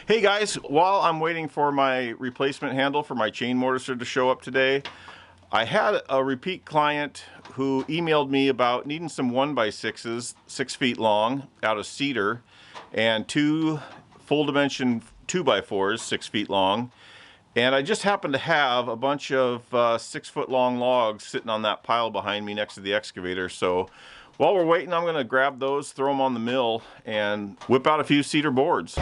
Hey guys, while I'm waiting for my replacement handle for my chain mortiser to show up today, I had a repeat client who emailed me about needing some 1x6s, 6 feet long, out of cedar, and two full dimension 2x4s, 6 feet long. And I just happened to have a bunch of 6 foot long logs sitting on that pile behind me next to the excavator. So while we're waiting, I'm going to grab those, throw them on the mill, and whip out a few cedar boards.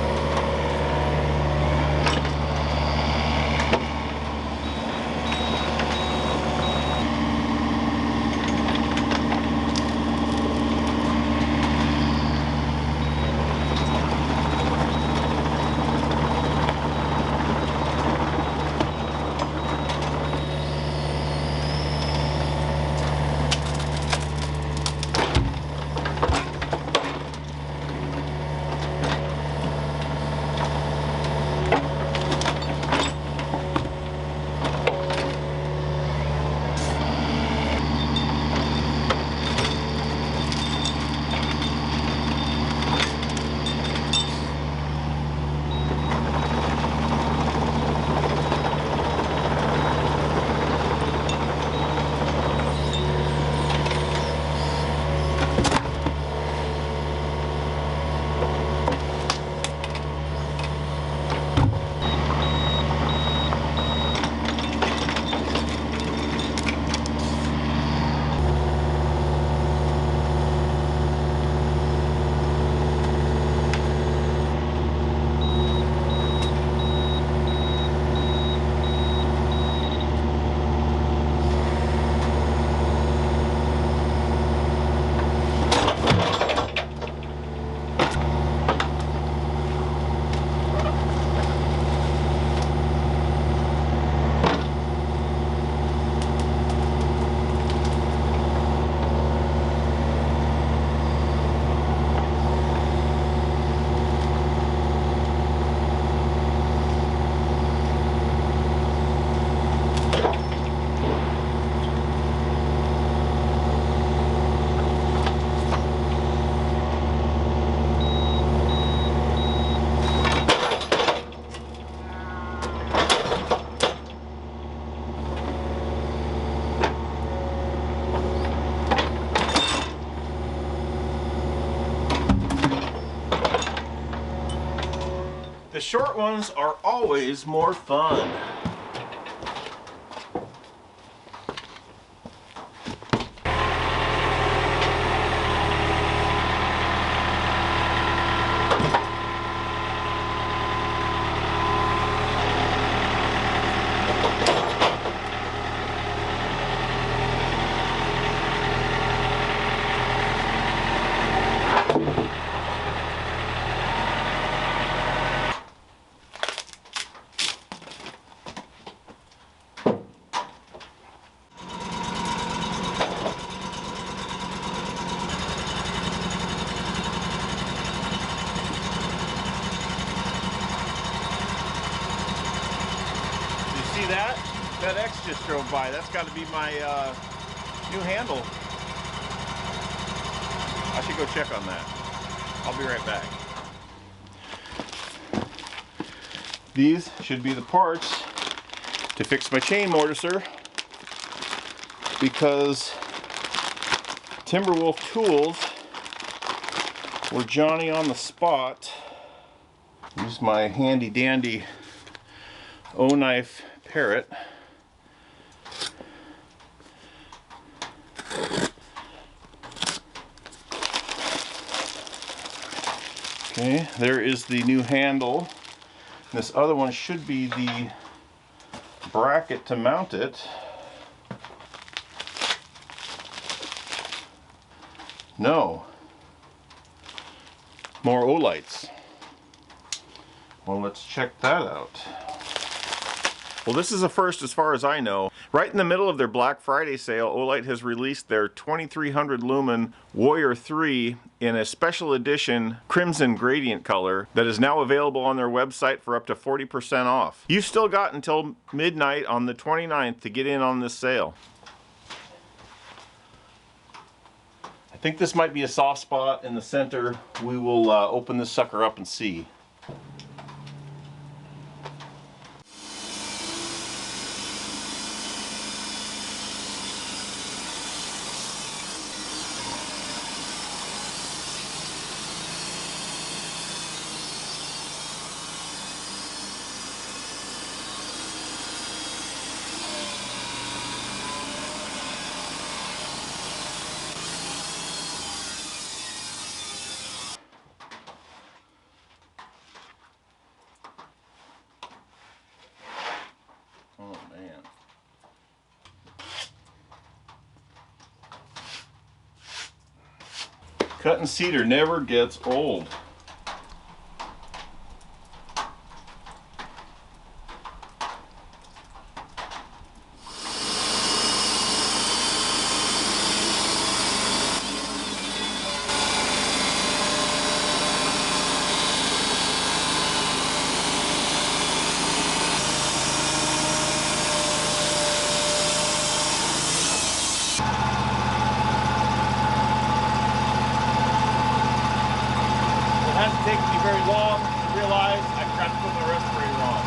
The short ones are always more fun. See that? FedEx just drove by. That's got to be my new handle. I should go check on that. I'll be right back. These should be the parts to fix my chain mortiser, because Timberwolf Tools were Johnny on the spot. Use my handy dandy O-knife Parrot. Okay, there is the new handle. This other one should be the bracket to mount it. No. More Olites. Well, let's check that out. Well, this is a first as far as I know. Right in the middle of their Black Friday sale, Olight has released their 2300 lumen Warrior 3 in a special edition crimson gradient color that is now available on their website for up to 40% off. You've still got until midnight on the 29th to get in on this sale. I think this might be a soft spot in the center. We will open this sucker up and see. Cutting cedar never gets old. It hasn't taken me very long to realize I forgot to put my respirator on.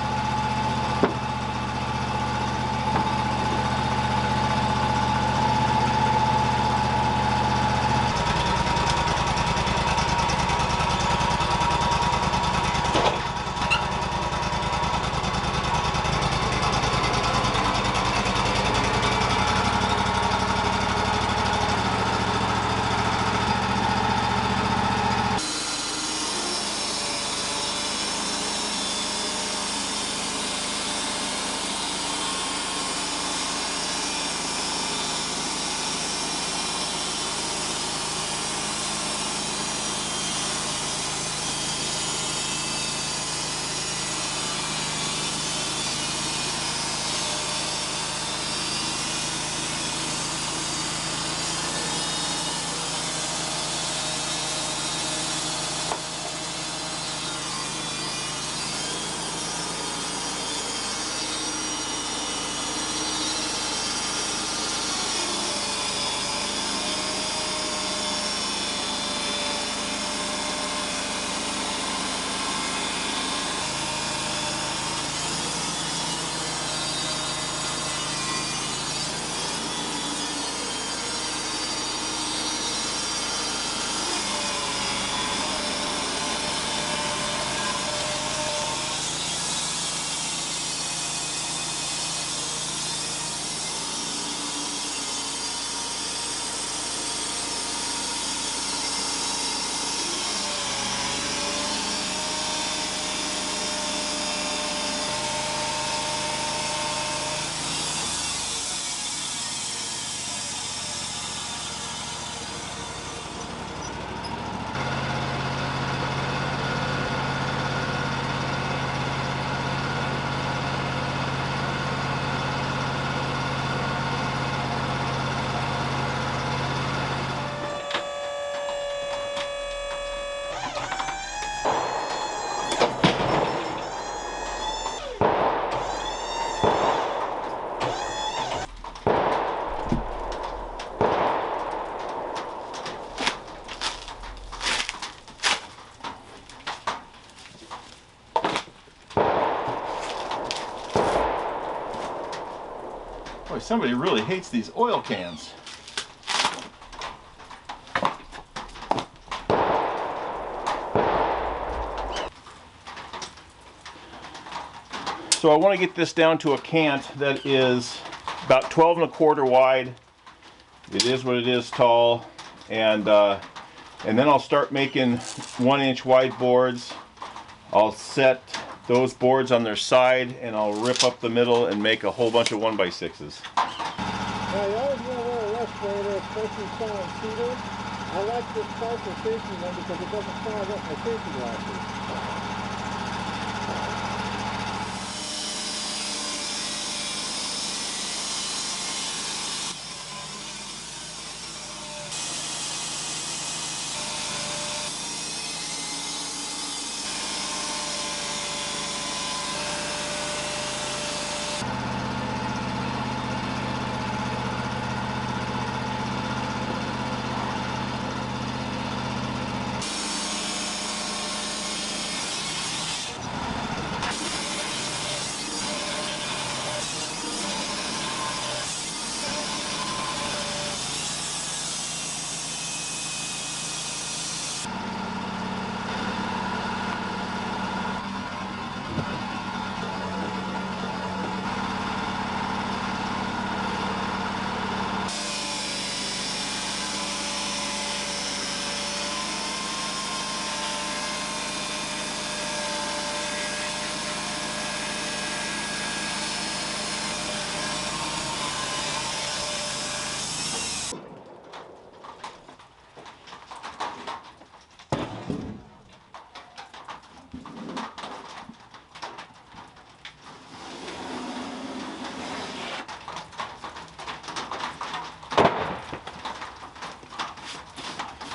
Boy, somebody really hates these oil cans. So I want to get this down to a cant that is about 12 1/4 wide. It is what it is tall, and then I'll start making 1-inch wide boards. I'll set those boards on their side, and I'll rip up the middle and make a whole bunch of 1x6s. Now, you always want to wear a respirator, especially selling cedar. I like this Parker safety one because it doesn't clog up my safety glasses.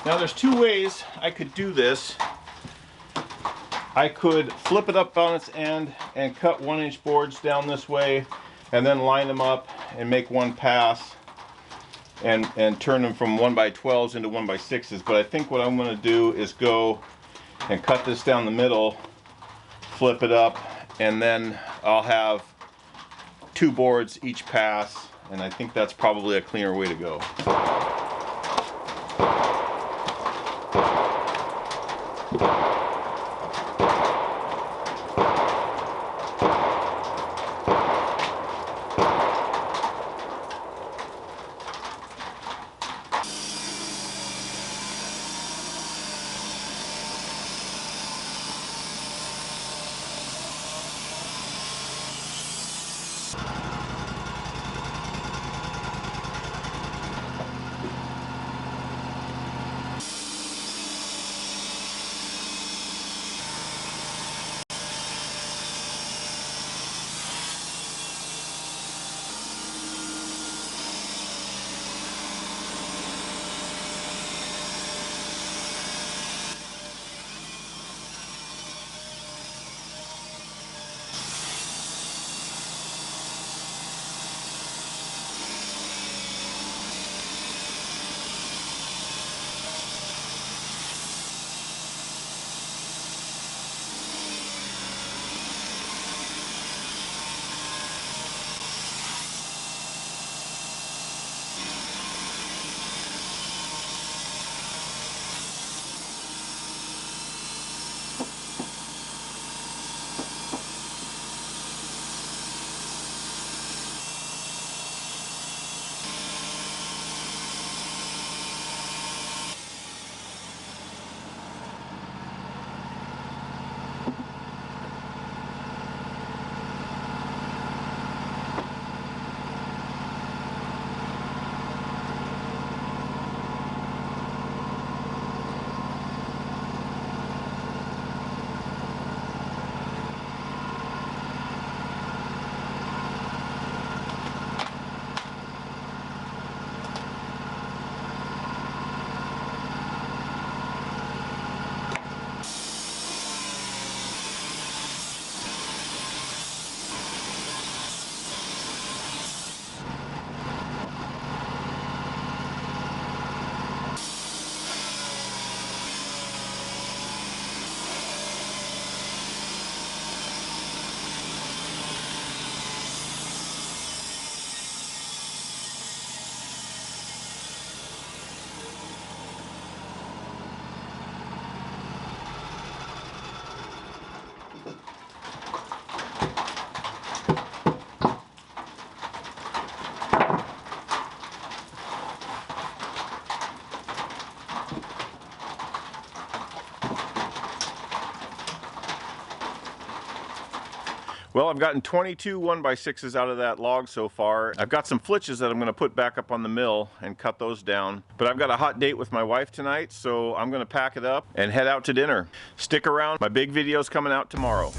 Now there's two ways I could do this. I could flip it up on its end and cut 1-inch boards down this way and then line them up and make one pass and turn them from 1x12s into 1x6s. But I think what I'm going to do is go and cut this down the middle, flip it up, and then I'll have 2 boards each pass, and I think that's probably a cleaner way to go. Well, I've gotten 22 1x6s out of that log so far. I've got some flitches that I'm going to put back up on the mill and cut those down. But I've got a hot date with my wife tonight, so I'm going to pack it up and head out to dinner. Stick around. My big video's coming out tomorrow.